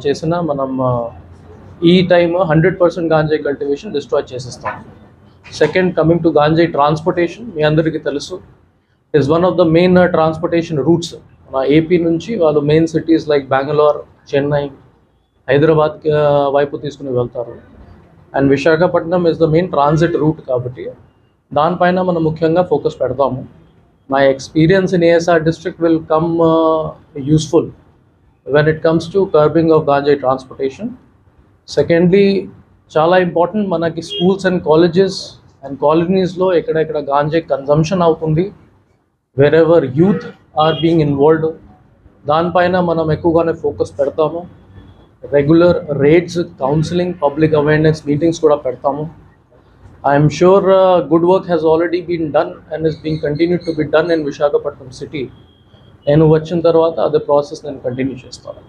చేసిన మనం ఈ టైమ్ 100% గాంజాయి కల్టివేషన్ డిస్ట్రాయ్ చేసేస్తాం. సెకండ్, కమింగ్ టు గాంజాయి ట్రాన్స్పోర్టేషన్, మీ అందరికీ తెలుసు, is one of the main transportation routes. మన ఏపీ నుంచి వాళ్ళు main cities like Bengaluru, Chennai, Hyderabad వైపు తీసుకుని వెళ్తారు. And Visakhapatnam is the main transit route కాబట్టి దానిపైన మనం ముఖ్యంగా ఫోకస్ పెడతాము. My experience in ASR district will come useful when it comes to curbing of ganja transportation. Secondly, చాలా ఇంపార్టెంట్, మనకి స్కూల్స్ అండ్ కాలేజెస్ అండ్ కాలనీస్లో ఎక్కడెక్కడ గాంజా కన్జంప్షన్ అవుతుంది, wherever youth are being involved, దానిపైన మనం ఎక్కువగానే ఫోకస్ పెడతాము. Regular raids, counselling, public awareness meetings కూడా పెడతాము. I'm sure good work has already been done and is being continued to be done in Visakhapatnam city. నేను వచ్చిన తర్వాత అదే ప్రాసెస్ నేను కంటిన్యూ చేస్తాను.